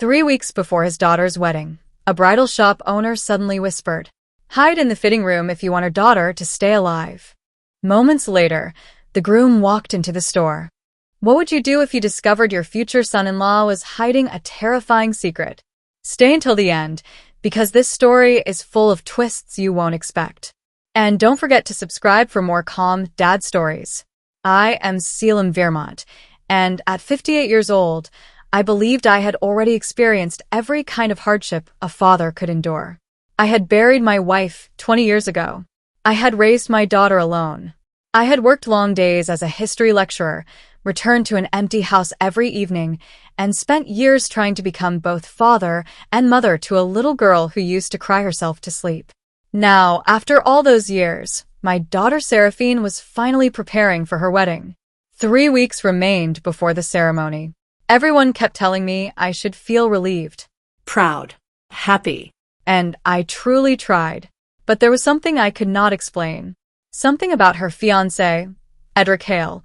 3 weeks before his daughter's wedding, a bridal shop owner suddenly whispered, "Hide in the fitting room if you want our daughter to stay alive." Moments later, the groom walked into the store. What would you do if you discovered your future son-in-law was hiding a terrifying secret? Stay until the end, because this story is full of twists you won't expect. And don't forget to subscribe for more calm dad stories. I am Selim Vermont, and at 58 years old, I believed I had already experienced every kind of hardship a father could endure. I had buried my wife 20 years ago. I had raised my daughter alone. I had worked long days as a history lecturer, returned to an empty house every evening, and spent years trying to become both father and mother to a little girl who used to cry herself to sleep. Now, after all those years, my daughter Seraphine was finally preparing for her wedding. 3 weeks remained before the ceremony. Everyone kept telling me I should feel relieved, Proud. Happy. and I truly tried. But there was something I could not explain. Something about her fiancé, Edric Hale,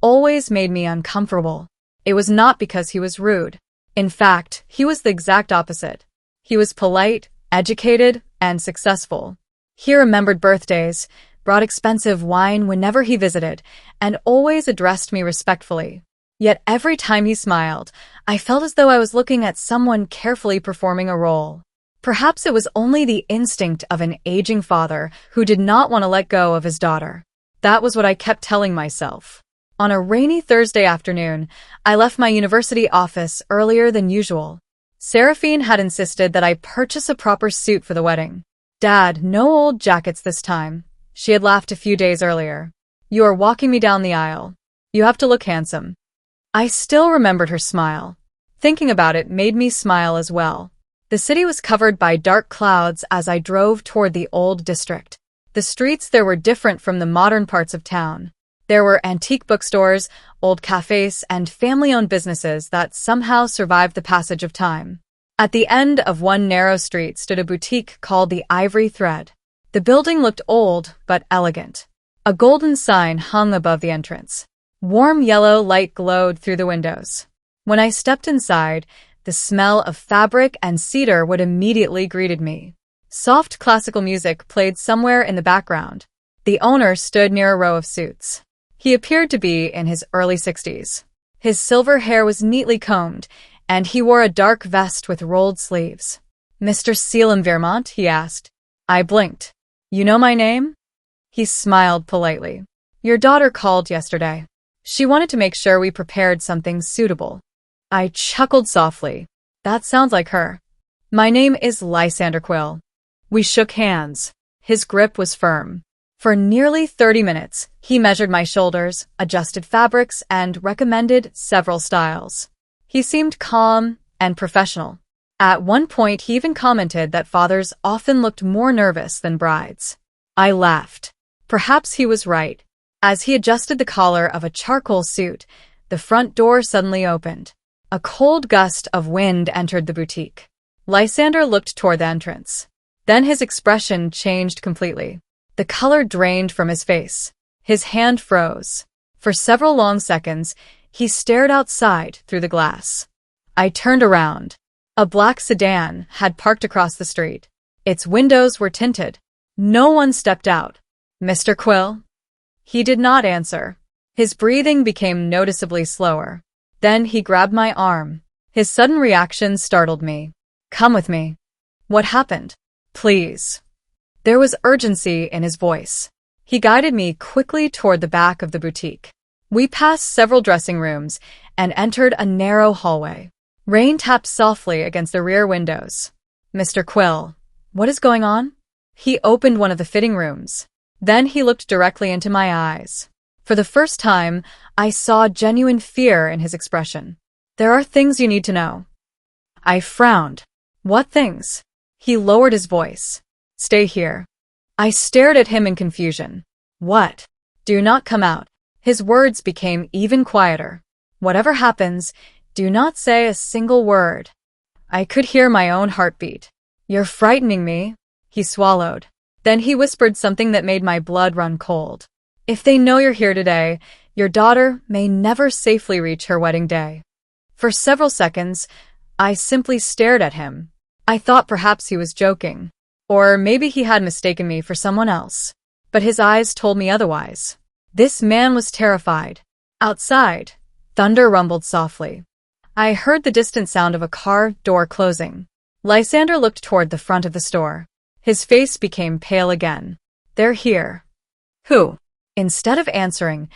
always made me uncomfortable. It was not because he was rude. In fact, he was the exact opposite. He was polite, educated, and successful. He remembered birthdays, brought expensive wine whenever he visited, and always addressed me respectfully. Yet every time he smiled, I felt as though I was looking at someone carefully performing a role. Perhaps it was only the instinct of an aging father who did not want to let go of his daughter. That was what I kept telling myself. On a rainy Thursday afternoon, I left my university office earlier than usual. Seraphine had insisted that I purchase a proper suit for the wedding. "Dad, no old jackets this time," she had laughed a few days earlier. "You are walking me down the aisle. You have to look handsome." I still remembered her smile. Thinking about it made me smile as well. The city was covered by dark clouds as I drove toward the old district. The streets there were different from the modern parts of town. There were antique bookstores, old cafes, and family-owned businesses that somehow survived the passage of time. At the end of one narrow street stood a boutique called the Ivory Thread. The building looked old but elegant. A golden sign hung above the entrance. Warm yellow light glowed through the windows. When I stepped inside, the smell of fabric and cedar would immediately greeted me. Soft classical music played somewhere in the background. The owner stood near a row of suits. He appeared to be in his early 60s. His silver hair was neatly combed, and he wore a dark vest with rolled sleeves. "Mr. Selim Vermont?" he asked. I blinked. "You know my name?" He smiled politely. "Your daughter called yesterday. She wanted to make sure we prepared something suitable." I chuckled softly. That sounds like her. "My name is Lysander Quill." We shook hands. His grip was firm. For nearly 30 minutes, he measured my shoulders, adjusted fabrics, and recommended several styles. He seemed calm and professional. At one point, he even commented that fathers often looked more nervous than brides. I laughed. Perhaps he was right. As he adjusted the collar of a charcoal suit, the front door suddenly opened. A cold gust of wind entered the boutique. Lysander looked toward the entrance. Then his expression changed completely. The color drained from his face. His hand froze. For several long seconds, he stared outside through the glass. I turned around. A black sedan had parked across the street. Its windows were tinted. No one stepped out. "Mr. Quill?" He did not answer. His breathing became noticeably slower. Then he grabbed my arm. His sudden reaction startled me. "Come with me." "What happened?" "Please." There was urgency in his voice. He guided me quickly toward the back of the boutique. We passed several dressing rooms and entered a narrow hallway. Rain tapped softly against the rear windows. "Mr. Quill, what is going on?" He opened one of the fitting rooms. Then he looked directly into my eyes. For the first time, I saw genuine fear in his expression. "There are things you need to know." I frowned. "What things?" He lowered his voice. "Stay here." I stared at him in confusion. "What?" "Do not come out." His words became even quieter. "Whatever happens, do not say a single word." I could hear my own heartbeat. "You're frightening me." He swallowed. Then he whispered something that made my blood run cold. "If they know you're here today, your daughter may never safely reach her wedding day." For several seconds, I simply stared at him. I thought perhaps he was joking. Or maybe he had mistaken me for someone else. But his eyes told me otherwise. This man was terrified. Outside, thunder rumbled softly. I heard the distant sound of a car door closing. Lysander looked toward the front of the store. His face became pale again. "They're here." Who? Instead of answering,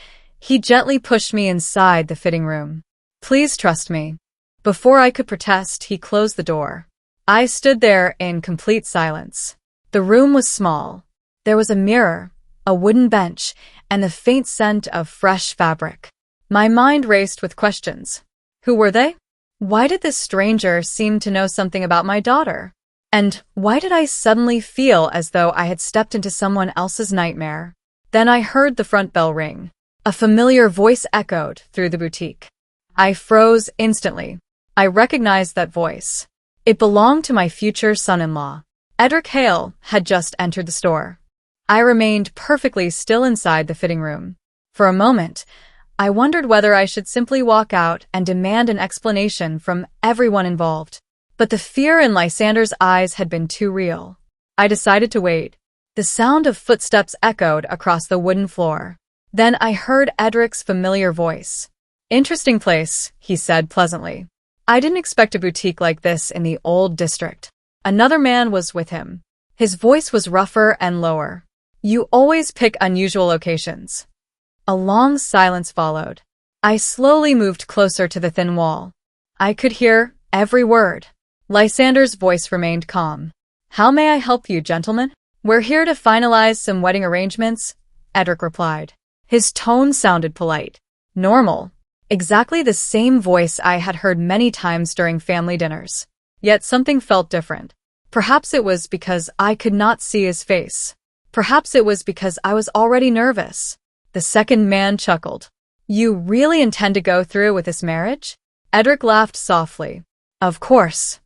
he gently pushed me inside the fitting room. "Please trust me." Before I could protest, he closed the door. I stood there in complete silence. The room was small. There was a mirror, a wooden bench, and the faint scent of fresh fabric. My mind raced with questions. Who were they? Why did this stranger seem to know something about my daughter? And why did I suddenly feel as though I had stepped into someone else's nightmare? Then I heard the front bell ring. A familiar voice echoed through the boutique. I froze instantly. I recognized that voice. It belonged to my future son-in-law. Edric Hale had just entered the store. I remained perfectly still inside the fitting room. For a moment, I wondered whether I should simply walk out and demand an explanation from everyone involved. But the fear in Lysander's eyes had been too real. I decided to wait. The sound of footsteps echoed across the wooden floor. Then I heard Edric's familiar voice. "Interesting place," he said pleasantly. "I didn't expect a boutique like this in the old district." Another man was with him. His voice was rougher and lower. "You always pick unusual locations." A long silence followed. I slowly moved closer to the thin wall. I could hear every word. Lysander's voice remained calm. "How may I help you, gentlemen?" "We're here to finalize some wedding arrangements," Edric replied. His tone sounded polite. Normal. Exactly the same voice I had heard many times during family dinners. Yet something felt different. Perhaps it was because I could not see his face. Perhaps it was because I was already nervous. The second man chuckled. "You really intend to go through with this marriage?" Edric laughed softly. "Of course.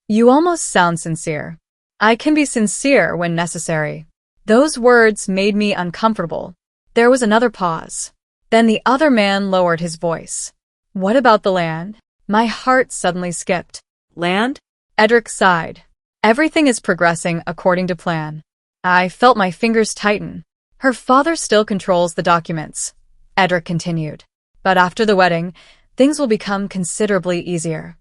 You almost sound sincere." "I can be sincere when necessary." Those words made me uncomfortable. There was another pause. Then the other man lowered his voice. "What about the land?" My heart suddenly skipped. Land? Edric sighed. "Everything is progressing according to plan." I felt my fingers tighten. "Her father still controls the documents," Edric continued. "But after the wedding, things will become considerably easier."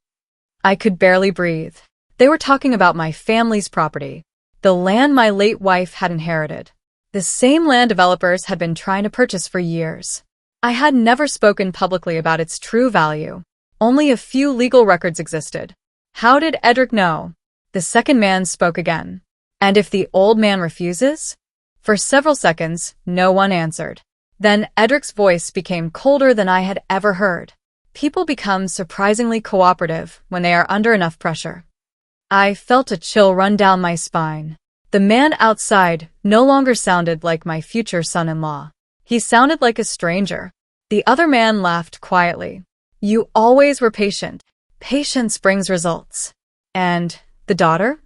I could barely breathe. They were talking about my family's property, the land my late wife had inherited. The same land developers had been trying to purchase for years. I had never spoken publicly about its true value. Only a few legal records existed. How did Edric know? The second man spoke again. "And if the old man refuses?" For several seconds, no one answered. Then Edric's voice became colder than I had ever heard. People become surprisingly cooperative when they are under enough pressure. I felt a chill run down my spine. The man outside no longer sounded like my future son-in-law. He sounded like a stranger. The other man laughed quietly. "You always were patient. Patience brings results." "And the daughter?"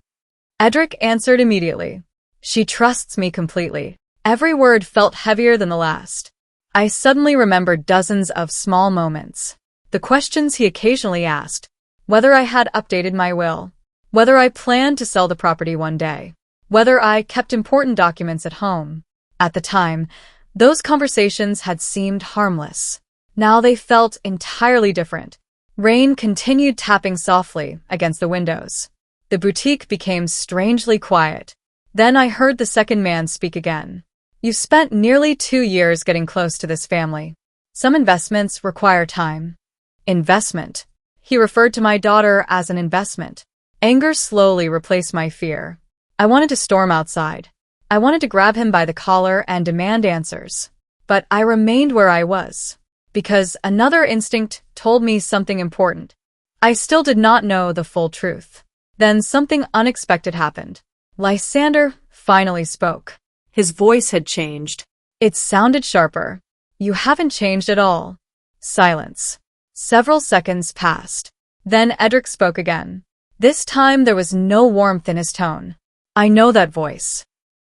Edric answered immediately. "She trusts me completely." Every word felt heavier than the last. I suddenly remembered dozens of small moments. The questions he occasionally asked. Whether I had updated my will. Whether I planned to sell the property one day. Whether I kept important documents at home. At the time, those conversations had seemed harmless. Now they felt entirely different. Rain continued tapping softly against the windows. The boutique became strangely quiet. Then I heard the second man speak again. "You've spent nearly 2 years getting close to this family. Some investments require time." Investment. He referred to my daughter as an investment. Anger slowly replaced my fear. I wanted to storm outside. I wanted to grab him by the collar and demand answers. But I remained where I was, because another instinct told me something important. I still did not know the full truth. Then something unexpected happened. Lysander finally spoke. His voice had changed. It sounded sharper. "You haven't changed at all." Silence. Several seconds passed. Then Edric spoke again. This time there was no warmth in his tone. "I know that voice."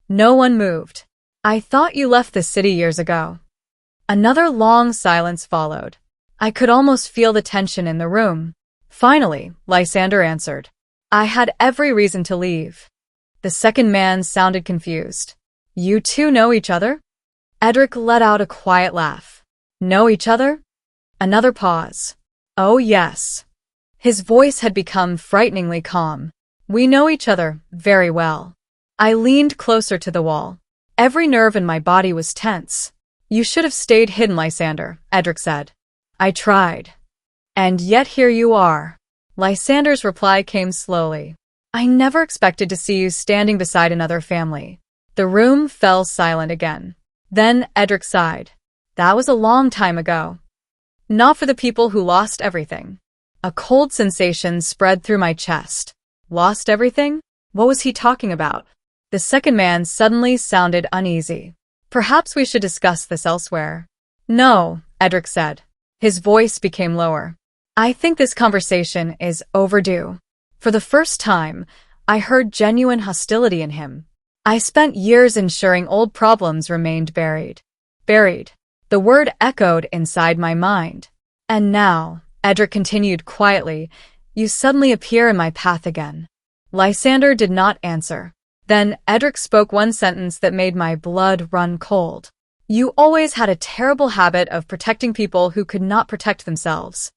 No one moved. "I thought you left the city years ago." Another long silence followed. I could almost feel the tension in the room. Finally, Lysander answered. I had every reason to leave. The second man sounded confused. You two know each other? Edric let out a quiet laugh. Know each other? Another pause. Oh yes. His voice had become frighteningly calm. We know each other very well. I leaned closer to the wall. Every nerve in my body was tense. You should have stayed hidden, Lysander, Edric said. I tried. And yet here you are. Lysander's reply came slowly. I never expected to see you standing beside another family. The room fell silent again. Then Edric sighed. That was a long time ago. Not for the people who lost everything. A cold sensation spread through my chest. Lost everything? What was he talking about? The second man suddenly sounded uneasy. Perhaps we should discuss this elsewhere. No, Edric said. His voice became lower. I think this conversation is overdue. For the first time, I heard genuine hostility in him. I spent years ensuring old problems remained buried. Buried. The word echoed inside my mind. And now, Edric continued quietly, you suddenly appear in my path again. Lysander did not answer. Then Edric spoke one sentence that made my blood run cold. You always had a terrible habit of protecting people who could not protect themselves.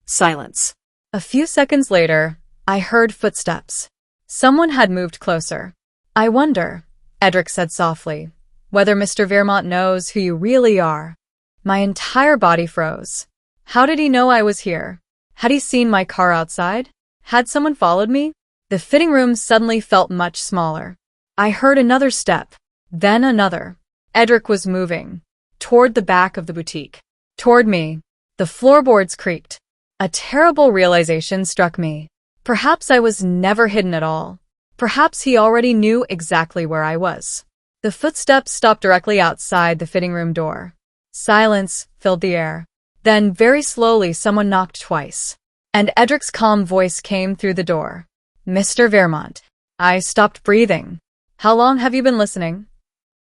Silence. A few seconds later, I heard footsteps. Someone had moved closer. I wonder, Edric said softly, whether Mr. Vermont knows who you really are. My entire body froze. How did he know I was here? Had he seen my car outside? Had someone followed me? The fitting room suddenly felt much smaller. I heard another step, then another. Edric was moving. Toward the back of the boutique. Toward me. The floorboards creaked. A terrible realization struck me. Perhaps I was never hidden at all. Perhaps he already knew exactly where I was. The footsteps stopped directly outside the fitting room door. Silence filled the air. Then, very slowly, someone knocked twice. And Edric's calm voice came through the door. Mr. Vermont. I stopped breathing. How long have you been listening?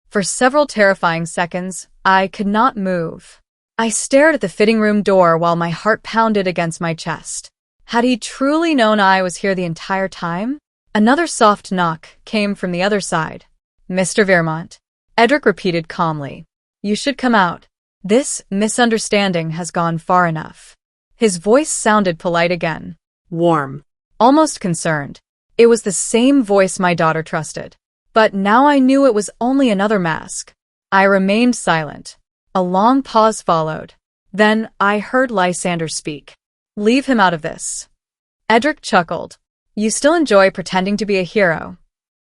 For several terrifying seconds, I could not move. I stared at the fitting room door while my heart pounded against my chest. Had he truly known I was here the entire time? Another soft knock came from the other side. Mr. Vermont. Edric repeated calmly. You should come out. This misunderstanding has gone far enough. His voice sounded polite again. Warm. Almost concerned. It was the same voice my daughter trusted. But now I knew it was only another mask. I remained silent. A long pause followed. Then I heard Lysander speak. Leave him out of this. Edric chuckled. You still enjoy pretending to be a hero.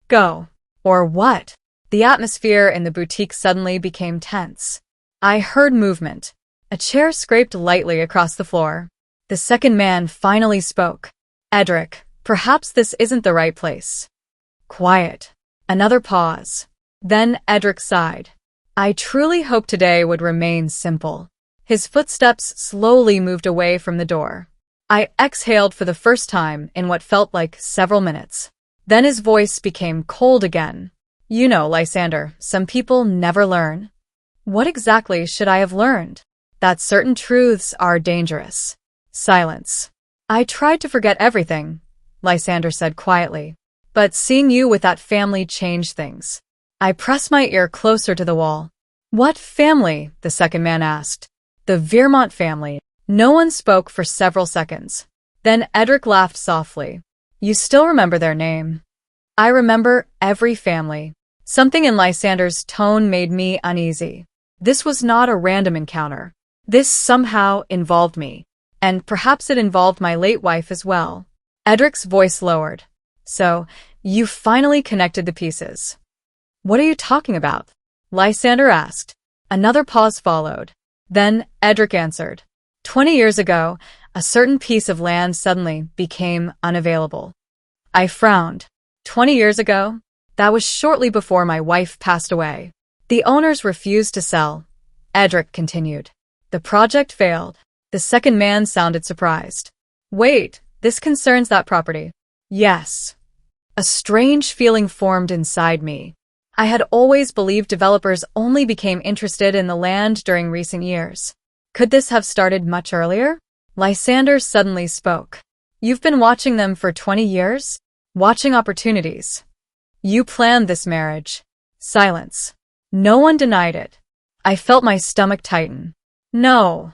Go. Or what? The atmosphere in the boutique suddenly became tense. I heard movement. A chair scraped lightly across the floor. The second man finally spoke. Edric, perhaps this isn't the right place. Quiet. Another pause. Then Edric sighed. I truly hoped today would remain simple. His footsteps slowly moved away from the door. I exhaled for the first time in what felt like several minutes. Then his voice became cold again. You know, Lysander, some people never learn. What exactly should I have learned? That certain truths are dangerous. Silence. I tried to forget everything, Lysander said quietly. But seeing you with that family changed things. I pressed my ear closer to the wall. What family? The second man asked. The Vermont family. No one spoke for several seconds. Then Edric laughed softly. You still remember their name? I remember every family. Something in Lysander's tone made me uneasy. This was not a random encounter. This somehow involved me. And perhaps it involved my late wife as well. Edric's voice lowered. So, you finally connected the pieces. What are you talking about? Lysander asked. Another pause followed. Then Edric answered. 20 years ago, a certain piece of land suddenly became unavailable. I frowned. 20 years ago? That was shortly before my wife passed away. The owners refused to sell. Edric continued. The project failed. The second man sounded surprised. Wait, this concerns that property. Yes. A strange feeling formed inside me. I had always believed developers only became interested in the land during recent years. Could this have started much earlier? Lysander suddenly spoke. You've been watching them for 20 years? Watching opportunities. You planned this marriage. Silence. No one denied it. I felt my stomach tighten. No,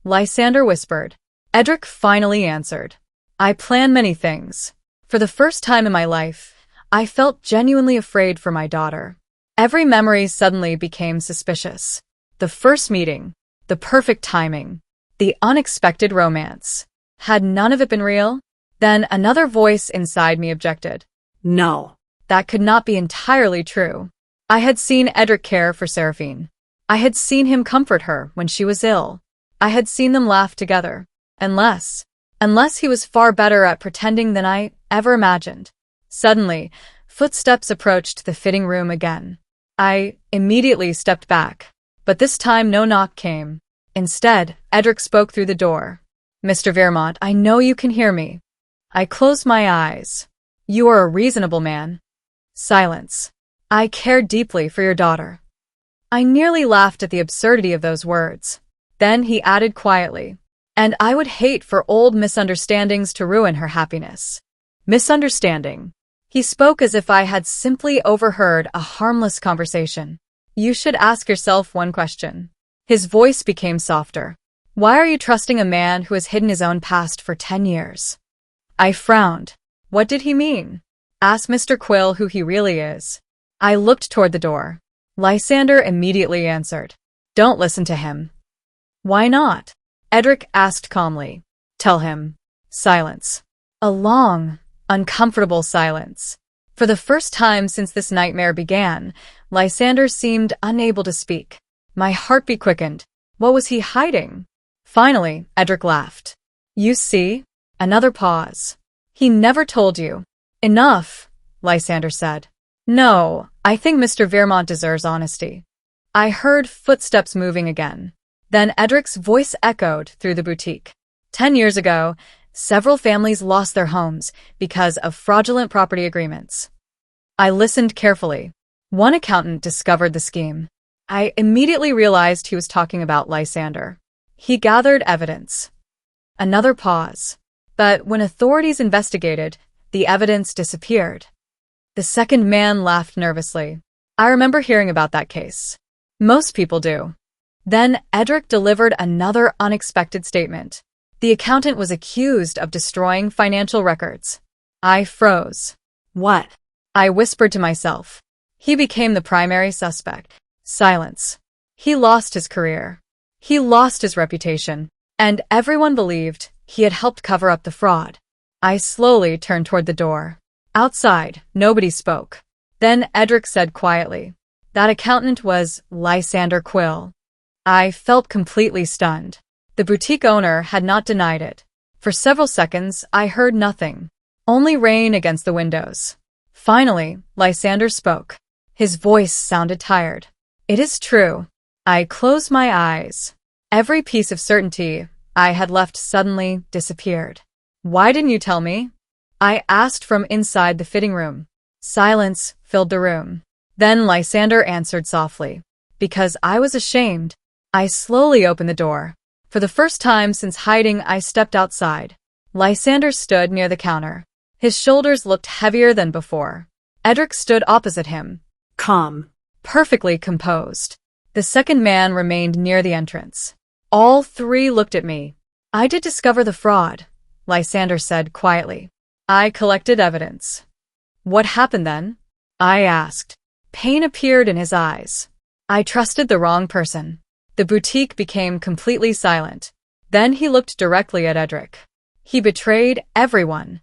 Lysander whispered. Edric finally answered. I plan many things. For the first time in my life, I felt genuinely afraid for my daughter. Every memory suddenly became suspicious. The first meeting, the perfect timing, the unexpected romance. Had none of it been real? Then another voice inside me objected. No. That could not be entirely true. I had seen Edric care for Seraphine. I had seen him comfort her when she was ill. I had seen them laugh together. Unless he was far better at pretending than I ever imagined. Suddenly, footsteps approached the fitting room again. I immediately stepped back, but this time no knock came. Instead, Edric spoke through the door. Mr. Vermont, I know you can hear me. I closed my eyes. You are a reasonable man. Silence. I care deeply for your daughter. I nearly laughed at the absurdity of those words. Then he added quietly, and I would hate for old misunderstandings to ruin her happiness. Misunderstanding. He spoke as if I had simply overheard a harmless conversation. You should ask yourself one question. His voice became softer. Why are you trusting a man who has hidden his own past for 10 years? I frowned. What did he mean? Ask Mr. Quill who he really is. I looked toward the door. Lysander immediately answered. Don't listen to him. Why not? Edric asked calmly. Tell him. Silence. A long, uncomfortable silence. For the first time since this nightmare began, Lysander seemed unable to speak. My heartbeat quickened. What was he hiding? Finally, Edric laughed. You see? Another pause. He never told you. Enough, Lysander said. No, I think Mr. Vermont deserves honesty. I heard footsteps moving again. Then Edric's voice echoed through the boutique. 10 years ago, several families lost their homes because of fraudulent property agreements. I listened carefully. One accountant discovered the scheme. I immediately realized he was talking about Lysander. He gathered evidence. Another pause. But when authorities investigated, the evidence disappeared. The second man laughed nervously. I remember hearing about that case. Most people do. Then Edric delivered another unexpected statement. The accountant was accused of destroying financial records. I froze. What? I whispered to myself. He became the primary suspect. Silence. He lost his career. He lost his reputation. And everyone believed he had helped cover up the fraud. I slowly turned toward the door. Outside, nobody spoke. Then Edric said quietly, that accountant was Lysander Quill. I felt completely stunned. The boutique owner had not denied it. For several seconds, I heard nothing. Only rain against the windows. Finally, Lysander spoke. His voice sounded tired. It is true. I closed my eyes. Every piece of certainty I had left suddenly disappeared. Why didn't you tell me? I asked from inside the fitting room. Silence filled the room. Then Lysander answered softly. Because I was ashamed. I slowly opened the door. For the first time since hiding, I stepped outside. Lysander stood near the counter. His shoulders looked heavier than before. Edric stood opposite him. Calm. Perfectly composed. The second man remained near the entrance. All three looked at me. I did discover the fraud, Lysander said quietly. I collected evidence. What happened then? I asked. Pain appeared in his eyes. I trusted the wrong person. The boutique became completely silent. Then he looked directly at Edric. He betrayed everyone.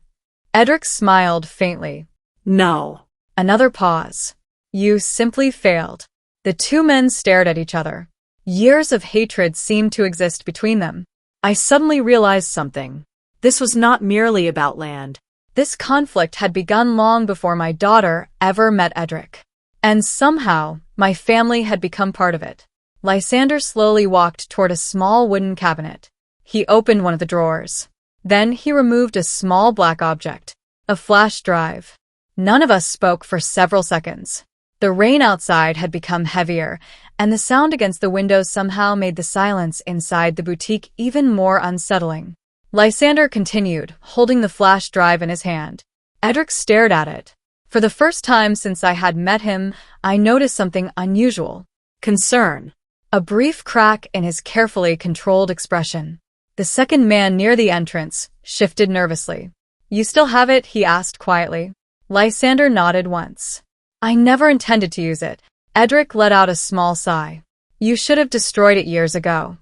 Edric smiled faintly. No. Another pause. You simply failed. The two men stared at each other. Years of hatred seemed to exist between them. I suddenly realized something. This was not merely about land. This conflict had begun long before my daughter ever met Edric. And somehow, my family had become part of it. Lysander slowly walked toward a small wooden cabinet. He opened one of the drawers. Then he removed a small black object, a flash drive. None of us spoke for several seconds. The rain outside had become heavier, and the sound against the windows somehow made the silence inside the boutique even more unsettling. Lysander continued, holding the flash drive in his hand. Edric stared at it. For the first time since I had met him, I noticed something unusual. Concern. A brief crack in his carefully controlled expression. The second man near the entrance shifted nervously. You still have it? He asked quietly. Lysander nodded once. I never intended to use it. Edric let out a small sigh. You should have destroyed it years ago.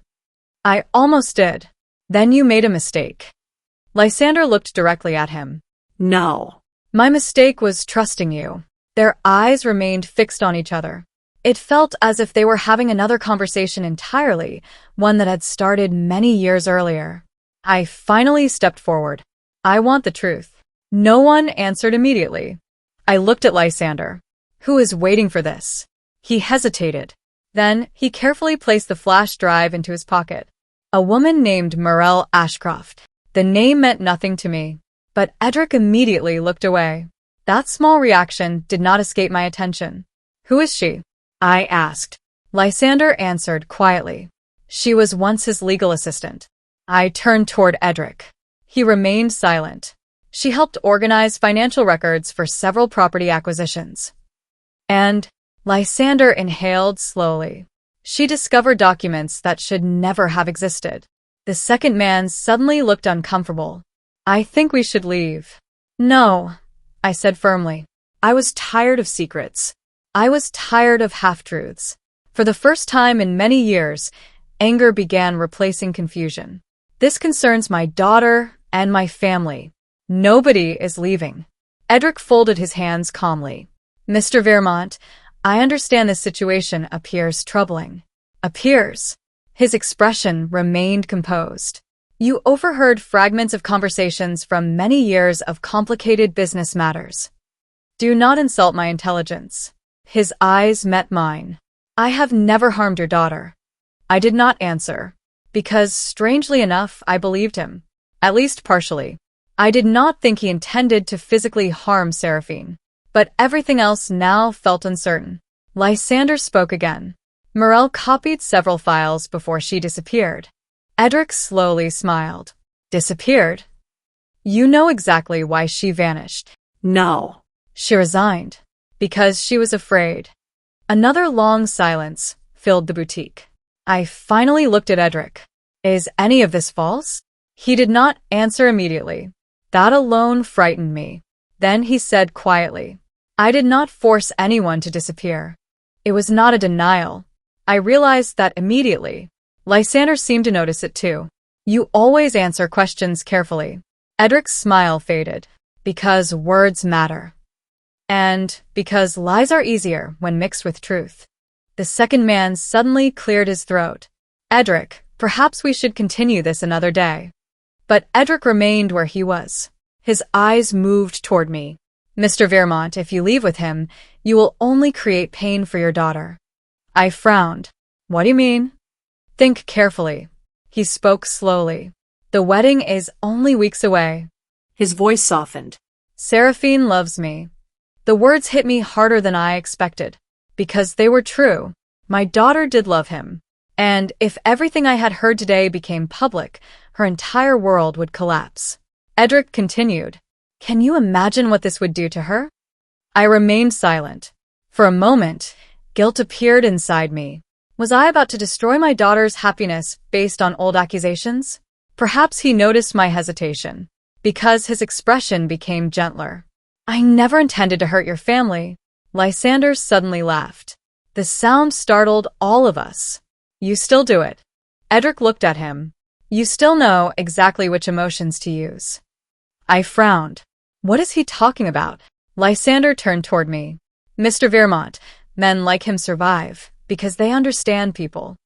I almost did. Then you made a mistake. Lysander looked directly at him. No. My mistake was trusting you. Their eyes remained fixed on each other. It felt as if they were having another conversation entirely, one that had started many years earlier. I finally stepped forward. I want the truth. No one answered immediately. I looked at Lysander. Who is waiting for this? He hesitated. Then, he carefully placed the flash drive into his pocket. A woman named Morel Ashcroft. The name meant nothing to me. But Edric immediately looked away. That small reaction did not escape my attention. Who is she? I asked. Lysander answered quietly. She was once his legal assistant. I turned toward Edric. He remained silent. She helped organize financial records for several property acquisitions. And Lysander inhaled slowly. She discovered documents that should never have existed. The second man suddenly looked uncomfortable. I think we should leave. No, I said firmly. I was tired of secrets. I was tired of half-truths. For the first time in many years, anger began replacing confusion. This concerns my daughter and my family. Nobody is leaving. Edric folded his hands calmly. Mr. Vermont, I understand this situation appears troubling. Appears. His expression remained composed. You overheard fragments of conversations from many years of complicated business matters. Do not insult my intelligence. His eyes met mine. I have never harmed your daughter. I did not answer, because, strangely enough, I believed him. At least partially. I did not think he intended to physically harm Seraphine. But everything else now felt uncertain. Lysander spoke again. Morel copied several files before she disappeared. Edric slowly smiled. Disappeared? You know exactly why she vanished. No. She resigned. Because she was afraid. Another long silence filled the boutique. I finally looked at Edric. Is any of this false? He did not answer immediately. That alone frightened me. Then he said quietly, I did not force anyone to disappear. It was not a denial. I realized that immediately. Lysander seemed to notice it too. You always answer questions carefully. Edric's smile faded. Because words matter. And because lies are easier when mixed with truth. The second man suddenly cleared his throat. Edric, perhaps we should continue this another day. But Edric remained where he was. His eyes moved toward me. Mr. Vermont, if you leave with him, you will only create pain for your daughter. I frowned. What do you mean? Think carefully. He spoke slowly. The wedding is only weeks away. His voice softened. Seraphine loves me. The words hit me harder than I expected. Because they were true. My daughter did love him. And if everything I had heard today became public, her entire world would collapse. Edric continued. Can you imagine what this would do to her? I remained silent. For a moment, guilt appeared inside me. Was I about to destroy my daughter's happiness based on old accusations? Perhaps he noticed my hesitation. Because his expression became gentler. I never intended to hurt your family. Lysander suddenly laughed. The sound startled all of us. You still do it. Edric looked at him. You still know exactly which emotions to use. I frowned. What is he talking about? Lysander turned toward me. Mr. Vermont, men like him survive because they understand people.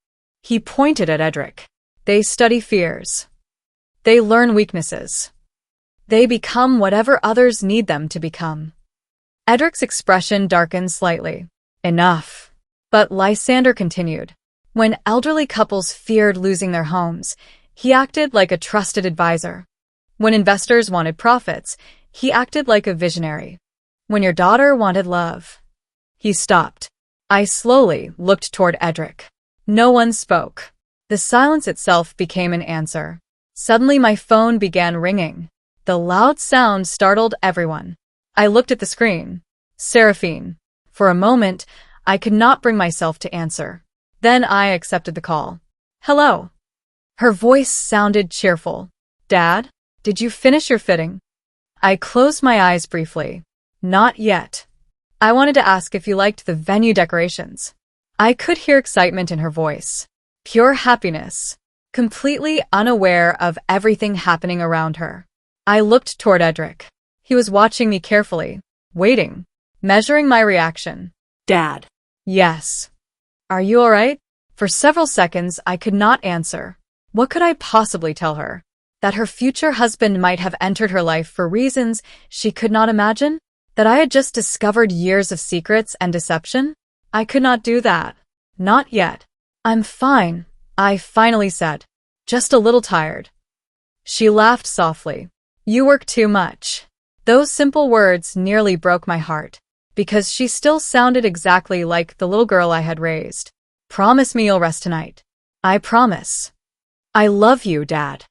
He pointed at Edric. They study fears. They learn weaknesses. They become whatever others need them to become. Edric's expression darkened slightly. Enough. But Lysander continued. When elderly couples feared losing their homes, he acted like a trusted advisor. When investors wanted profits, he acted like a visionary. When your daughter wanted love. He stopped. I slowly looked toward Edric. No one spoke. The silence itself became an answer. Suddenly my phone began ringing. The loud sound startled everyone. I looked at the screen. Seraphine. For a moment, I could not bring myself to answer. Then I accepted the call. Hello. Her voice sounded cheerful. Dad, did you finish your fitting? I closed my eyes briefly. Not yet. I wanted to ask if you liked the venue decorations. I could hear excitement in her voice. Pure happiness. Completely unaware of everything happening around her. I looked toward Edric. He was watching me carefully, waiting, measuring my reaction. Dad. Yes. Are you all right? For several seconds, I could not answer. What could I possibly tell her? That her future husband might have entered her life for reasons she could not imagine? That I had just discovered years of secrets and deception? I could not do that. Not yet. I'm fine, I finally said. Just a little tired. She laughed softly. You work too much. Those simple words nearly broke my heart, because she still sounded exactly like the little girl I had raised. Promise me you'll rest tonight. I promise. I love you, Dad.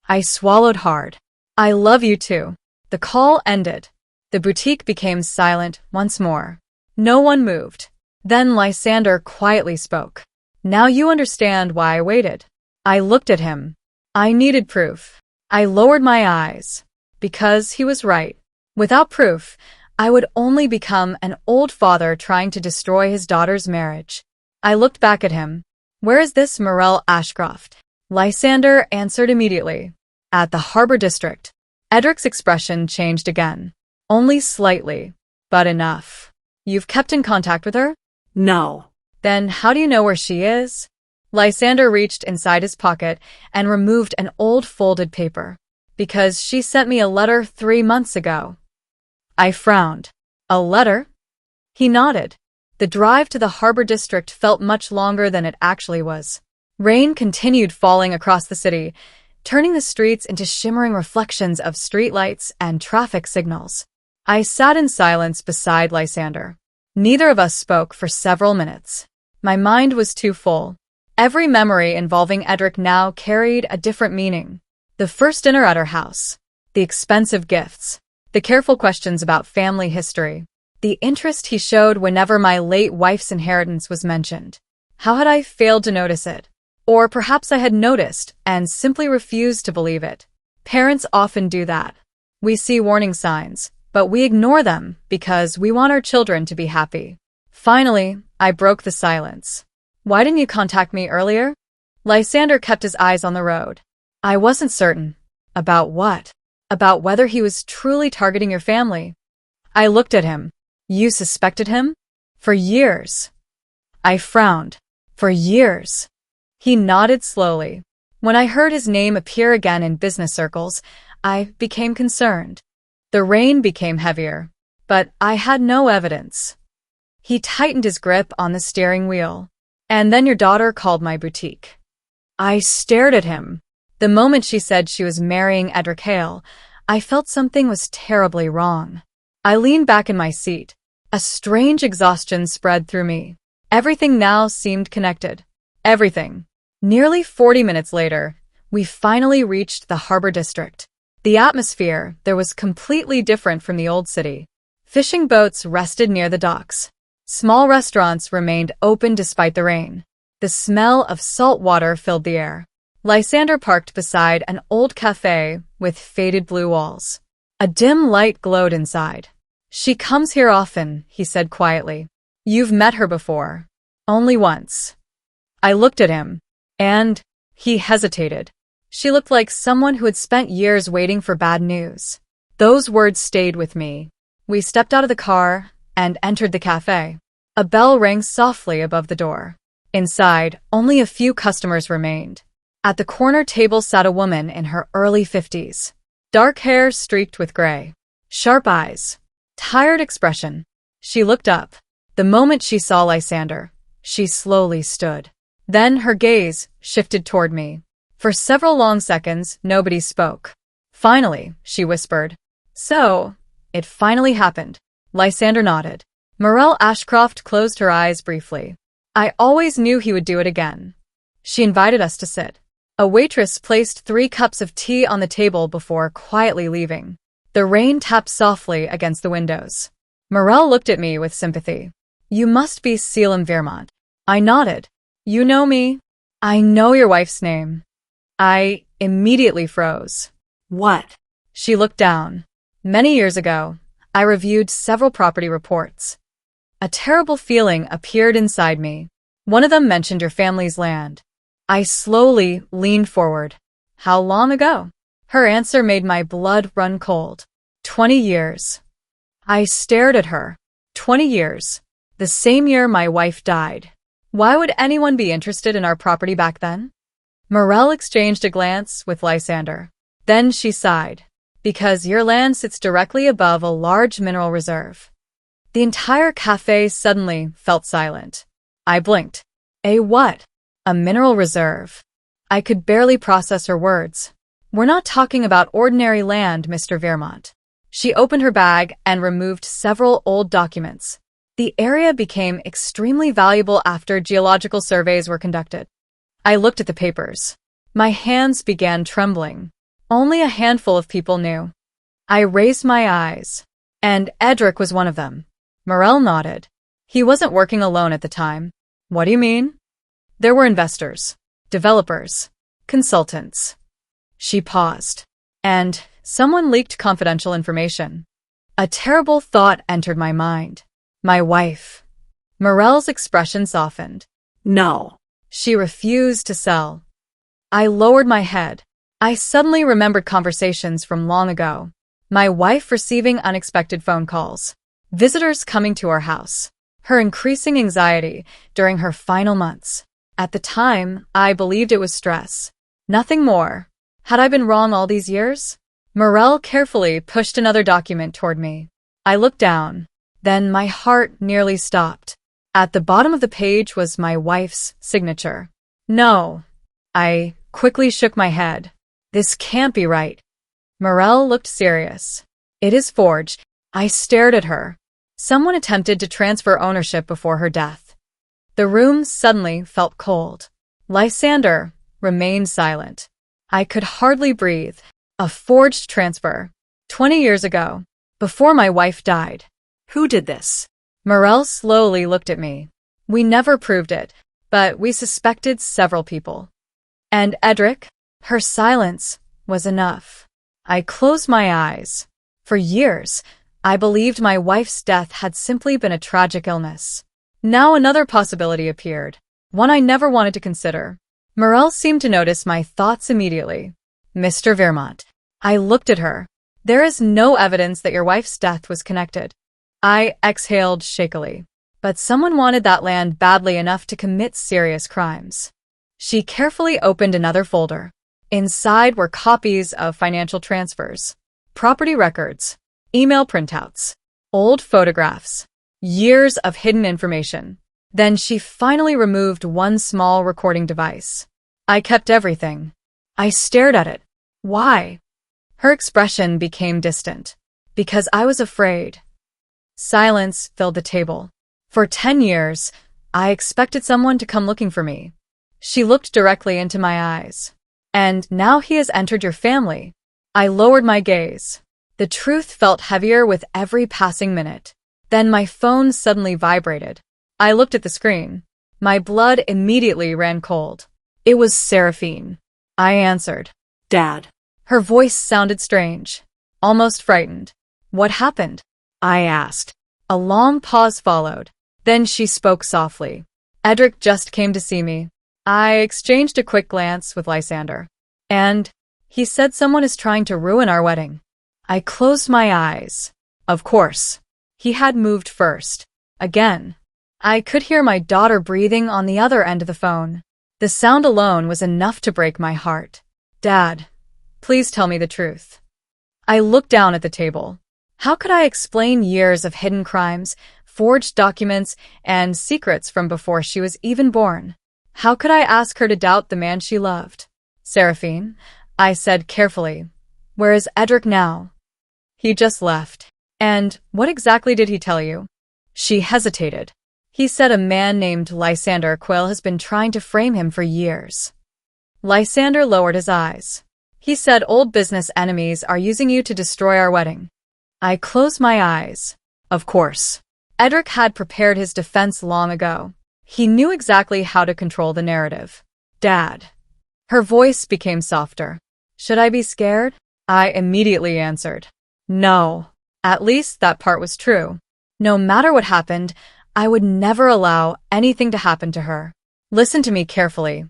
I swallowed hard. I love you too. The call ended. The boutique became silent once more. No one moved. Then Lysander quietly spoke. Now you understand why I waited. I looked at him. I needed proof. I lowered my eyes. Because he was right. Without proof, I would only become an old father trying to destroy his daughter's marriage. I looked back at him. Where is this Morel Ashcroft? Lysander answered immediately. At the Harbor District. Edric's expression changed again. Only slightly, but enough. You've kept in contact with her? No. Then how do you know where she is? Lysander reached inside his pocket and removed an old folded paper. Because she sent me a letter 3 months ago. I frowned. A letter? He nodded. The drive to the Harbor District felt much longer than it actually was. Rain continued falling across the city, turning the streets into shimmering reflections of streetlights and traffic signals. I sat in silence beside Lysander. Neither of us spoke for several minutes. My mind was too full. Every memory involving Edric now carried a different meaning. The first dinner at her house, the expensive gifts, the careful questions about family history, the interest he showed whenever my late wife's inheritance was mentioned. How had I failed to notice it? Or perhaps I had noticed and simply refused to believe it. Parents often do that. We see warning signs, but we ignore them because we want our children to be happy. Finally, I broke the silence. Why didn't you contact me earlier? Lysander kept his eyes on the road. I wasn't certain. About what? About whether he was truly targeting your family. I looked at him. You suspected him? For years. I frowned. For years. He nodded slowly. When I heard his name appear again in business circles, I became concerned. The rain became heavier, but I had no evidence. He tightened his grip on the steering wheel. And then your daughter called my boutique. I stared at him. The moment she said she was marrying Edric Hale, I felt something was terribly wrong. I leaned back in my seat. A strange exhaustion spread through me. Everything now seemed connected. Everything. Nearly 40 minutes later, we finally reached the Harbor District. The atmosphere there was completely different from the old city. Fishing boats rested near the docks. Small restaurants remained open despite the rain. The smell of salt water filled the air. Lysander parked beside an old cafe with faded blue walls. A dim light glowed inside. She comes here often, he said quietly. You've met her before. Only once. I looked at him. And he hesitated. She looked like someone who had spent years waiting for bad news. Those words stayed with me. We stepped out of the car and entered the cafe. A bell rang softly above the door. Inside, only a few customers remained. At the corner table sat a woman in her early 50s. Dark hair streaked with gray. Sharp eyes. Tired expression. She looked up. The moment she saw Lysander, she slowly stood. Then her gaze shifted toward me. For several long seconds, nobody spoke. Finally, she whispered. So, it finally happened. Lysander nodded. Morel Ashcroft closed her eyes briefly. I always knew he would do it again. She invited us to sit. A waitress placed 3 cups of tea on the table before quietly leaving. The rain tapped softly against the windows. Morel looked at me with sympathy. You must be Selim Vermont. I nodded. You know me? I know your wife's name. I immediately froze. What? She looked down. Many years ago, I reviewed several property reports. A terrible feeling appeared inside me. One of them mentioned your family's land. I slowly leaned forward. How long ago? Her answer made my blood run cold. 20 years. I stared at her. 20 years. The same year my wife died. Why would anyone be interested in our property back then? Morel exchanged a glance with Lysander. Then she sighed. Because your land sits directly above a large mineral reserve. The entire cafe suddenly felt silent. I blinked. A what? A mineral reserve. I could barely process her words. We're not talking about ordinary land, Mr. Vermont. She opened her bag and removed several old documents. The area became extremely valuable after geological surveys were conducted. I looked at the papers. My hands began trembling. Only a handful of people knew. I raised my eyes. And Edric was one of them. Morel nodded. He wasn't working alone at the time. What do you mean? There were investors, developers, consultants. She paused. And someone leaked confidential information. A terrible thought entered my mind. My wife. Morel's expression softened. No. She refused to sell. I lowered my head. I suddenly remembered conversations from long ago. My wife receiving unexpected phone calls. Visitors coming to our house. Her increasing anxiety during her final months. At the time, I believed it was stress. Nothing more. Had I been wrong all these years? Morel carefully pushed another document toward me. I looked down. Then my heart nearly stopped. At the bottom of the page was my wife's signature. No. I quickly shook my head. This can't be right. Morel looked serious. It is forged. I stared at her. Someone attempted to transfer ownership before her death. The room suddenly felt cold. Lysander remained silent. I could hardly breathe. A forged transfer. 20 years ago, before my wife died. Who did this? Morel slowly looked at me. We never proved it, but we suspected several people. And Edric? Her silence was enough. I closed my eyes. For years, I believed my wife's death had simply been a tragic illness. Now another possibility appeared, one I never wanted to consider. Morel seemed to notice my thoughts immediately. Mr. Vermont. I looked at her. There is no evidence that your wife's death was connected. I exhaled shakily. But someone wanted that land badly enough to commit serious crimes. She carefully opened another folder. Inside were copies of financial transfers, property records, email printouts, old photographs, years of hidden information. Then she finally removed one small recording device. I kept everything. I stared at it. Why? Her expression became distant. Because I was afraid. Silence filled the table. For 10 years, I expected someone to come looking for me. She looked directly into my eyes. And now he has entered your family. I lowered my gaze. The truth felt heavier with every passing minute. Then my phone suddenly vibrated. I looked at the screen. My blood immediately ran cold. It was Seraphine. I answered. Dad. Her voice sounded strange, almost frightened. What happened? I asked. A long pause followed. Then she spoke softly. Edric just came to see me. I exchanged a quick glance with Lysander. And he said someone is trying to ruin our wedding. I closed my eyes. Of course. He had moved first. Again. I could hear my daughter breathing on the other end of the phone. The sound alone was enough to break my heart. Dad, please tell me the truth. I looked down at the table. How could I explain years of hidden crimes, forged documents, and secrets from before she was even born? How could I ask her to doubt the man she loved? Seraphine, I said carefully, where is Edric now? He just left. And what exactly did he tell you? She hesitated. He said a man named Lysander Quill has been trying to frame him for years. Lysander lowered his eyes. He said old business enemies are using you to destroy our wedding. I closed my eyes. Of course. Edric had prepared his defense long ago. He knew exactly how to control the narrative. Dad. Her voice became softer. Should I be scared? I immediately answered. No. At least that part was true. No matter what happened, I would never allow anything to happen to her. Listen to me carefully.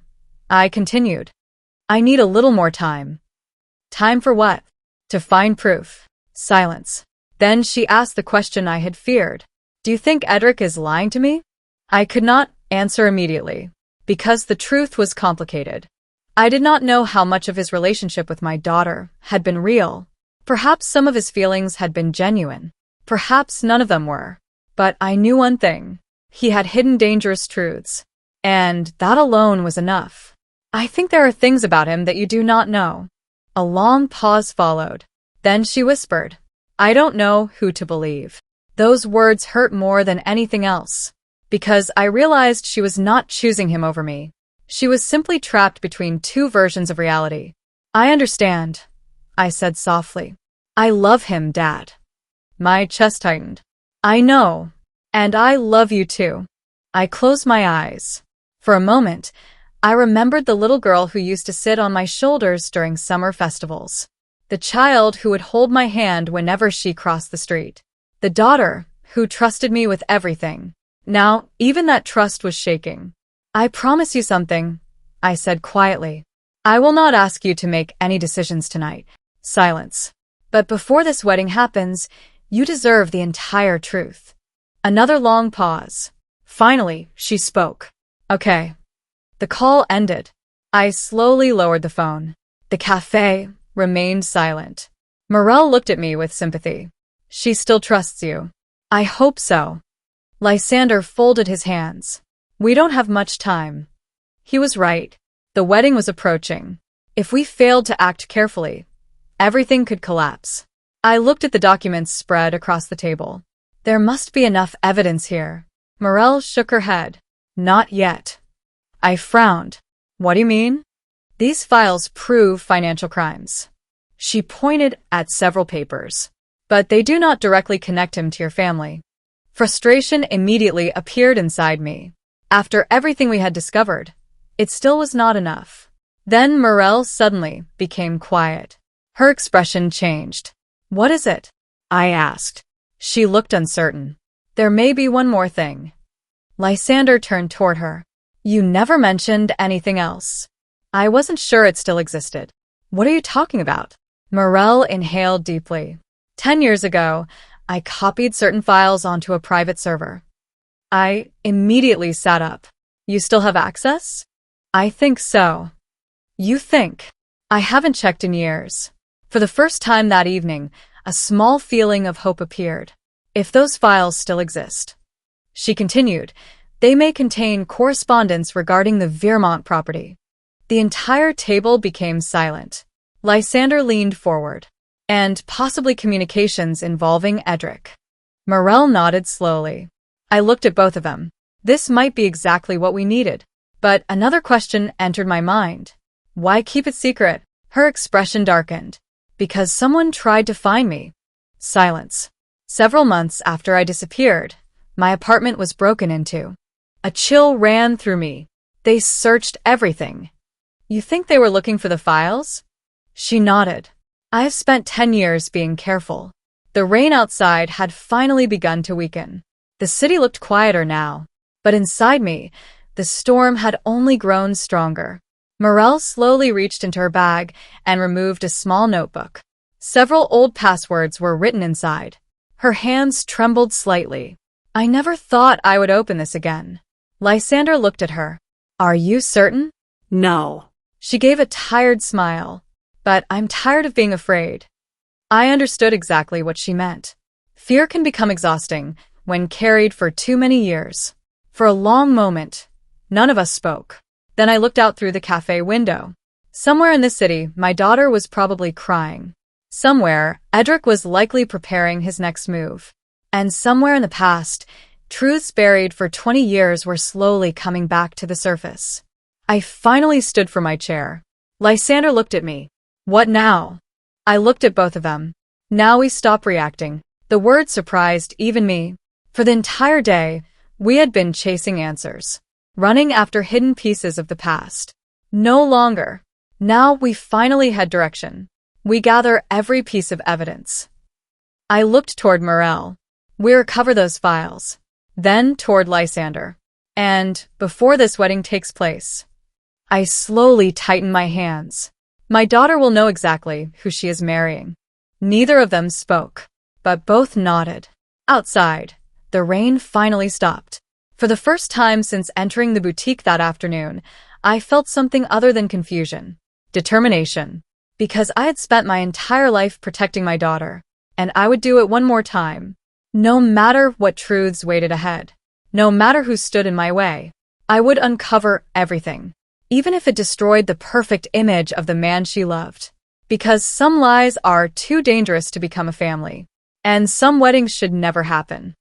I continued. I need a little more time. Time for what? To find proof. Silence. Then she asked the question I had feared. Do you think Edric is lying to me? I could not answer immediately, because the truth was complicated. I did not know how much of his relationship with my daughter had been real. Perhaps some of his feelings had been genuine. Perhaps none of them were. But I knew one thing. He had hidden dangerous truths. And that alone was enough. I think there are things about him that you do not know. A long pause followed. Then she whispered, I don't know who to believe. Those words hurt more than anything else. Because I realized she was not choosing him over me. She was simply trapped between two versions of reality. I understand, I said softly. I love him, Dad. My chest tightened. I know. And I love you too. I closed my eyes. For a moment, I remembered the little girl who used to sit on my shoulders during summer festivals. The child who would hold my hand whenever she crossed the street. The daughter who trusted me with everything. Now, even that trust was shaking. I promise you something, I said quietly. I will not ask you to make any decisions tonight. Silence. But before this wedding happens, you deserve the entire truth. Another long pause. Finally, she spoke. Okay. The call ended. I slowly lowered the phone. The cafe remained silent. Morel looked at me with sympathy. She still trusts you. I hope so. Lysander folded his hands. We don't have much time. He was right. The wedding was approaching. If we failed to act carefully, everything could collapse. I looked at the documents spread across the table. There must be enough evidence here. Morel shook her head. Not yet. I frowned. What do you mean? These files prove financial crimes. She pointed at several papers. But they do not directly connect him to your family. Frustration immediately appeared inside me. After everything we had discovered, it still was not enough. Then Morel suddenly became quiet. Her expression changed. What is it? I asked. She looked uncertain. There may be one more thing. Lysander turned toward her. You never mentioned anything else. I wasn't sure it still existed. What are you talking about? Morel inhaled deeply. 10 years ago, I copied certain files onto a private server. I immediately sat up. You still have access? I think so. You think? I haven't checked in years. For the first time that evening, a small feeling of hope appeared. If those files still exist. She continued, they may contain correspondence regarding the Vermont property. The entire table became silent. Lysander leaned forward. And possibly communications involving Edric. Morel nodded slowly. I looked at both of them. This might be exactly what we needed. But another question entered my mind. Why keep it secret? Her expression darkened. Because someone tried to find me. Silence. Several months after I disappeared, my apartment was broken into. A chill ran through me. They searched everything. You think they were looking for the files? She nodded. I have spent 10 years being careful. The rain outside had finally begun to weaken. The city looked quieter now. But inside me, the storm had only grown stronger. Morel slowly reached into her bag and removed a small notebook. Several old passwords were written inside. Her hands trembled slightly. I never thought I would open this again. Lysander looked at her. Are you certain? No. She gave a tired smile. But I'm tired of being afraid. I understood exactly what she meant. Fear can become exhausting when carried for too many years. For a long moment, none of us spoke. Then I looked out through the cafe window. Somewhere in the city, my daughter was probably crying. Somewhere, Edric was likely preparing his next move. And somewhere in the past, truths buried for 20 years were slowly coming back to the surface. I finally stood from my chair. Lysander looked at me. What now? I looked at both of them. Now we stop reacting. The word surprised even me. For the entire day, we had been chasing answers, running after hidden pieces of the past. No longer. Now we finally had direction. We gather every piece of evidence. I looked toward Morel. We recover those files. Then toward Lysander. And, before this wedding takes place, I slowly tighten my hands. My daughter will know exactly who she is marrying. Neither of them spoke, but both nodded. Outside, the rain finally stopped. For the first time since entering the boutique that afternoon, I felt something other than confusion. Determination. Because I had spent my entire life protecting my daughter, and I would do it one more time. No matter what truths waited ahead, no matter who stood in my way, I would uncover everything, even if it destroyed the perfect image of the man she loved. Because some lies are too dangerous to become a family, and some weddings should never happen.